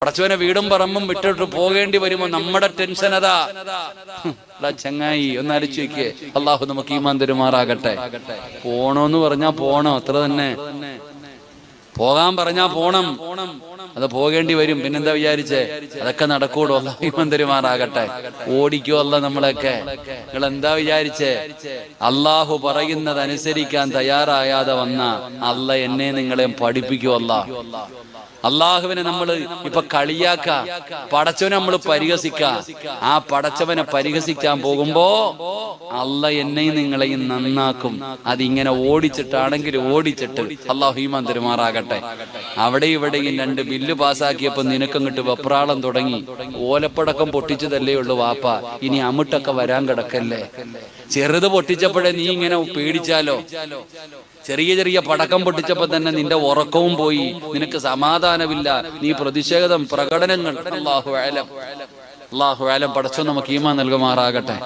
പടച്ചവനെ വീടും പറമ്പും വിട്ടിട്ട് പോകേണ്ടി വരുമ്പോ നമ്മുടെ ടെൻഷൻ അതാ. ചങ്ങായി ഒന്ന് അടിച്ചു വെക്കേ. അള്ളാഹു നമുക്ക് ഈമാൻ തരുമാറാകട്ടെ. പോണോന്ന് പറഞ്ഞാ പോണോ, അത്ര തന്നെ. പോകാൻ പറഞ്ഞാ പോണം, അത് പോകേണ്ടി വരും. പിന്നെന്താ വിചാരിച്ചേ? അതൊക്കെ നടക്കൂടോ? അള്ളാഹു ഈമാൻ തരുമാറാകട്ടെ. ഓടിക്കോ അല്ല നമ്മളൊക്കെ? നിങ്ങൾ എന്താ വിചാരിച്ചേ? അള്ളാഹു പറയുന്നത് അനുസരിക്കാൻ തയ്യാറായാതെ വന്ന അല്ല എന്നെ നിങ്ങളെ പഠിപ്പിക്കോ? അള്ളാഹുവിനെ നമ്മൾ ഇപ്പൊ കളിയാക്ക, പടച്ചവനെ നമ്മൾ പരിഹസിക്ക. ആ പടച്ചവനെ പരിഹസിക്കാൻ പോകുമ്പോ അല്ല എന്നെയും നിങ്ങളെയും നന്നാക്കും. അതിങ്ങനെ ഓടിച്ചിട്ടാണെങ്കിൽ ഓടിച്ചിട്ട്. അള്ളാഹു ഈമാൻ തരുമാറാകട്ടെ. അവിടെ ഇവിടെയും 2 ബില്ല് പാസ്സാക്കിയപ്പോ നിനക്കങ്ങിട്ട് വെപ്രാളം തുടങ്ങി. ഓലപ്പടക്കം പൊട്ടിച്ചതല്ലേ ഉള്ളു വാപ്പ, ഇനി അമിട്ടൊക്കെ വരാൻ കിടക്കല്ലേ. ചെറുത് പൊട്ടിച്ചപ്പോഴേ നീ ഇങ്ങനെ പേടിച്ചാലോ? ചെറിയ ചെറിയ പടക്കം പൊട്ടിച്ചപ്പോ തന്നെ നിന്റെ ഉറക്കവും പോയി, നിനക്ക് സമാധാനമില്ല, നീ പ്രതിഷേധം പ്രകടനങ്ങൾ. അല്ലാഹു അലം. പടച്ചോൻ നമുക്ക് ഈമാൻ നൽകുമാറാകട്ടെ.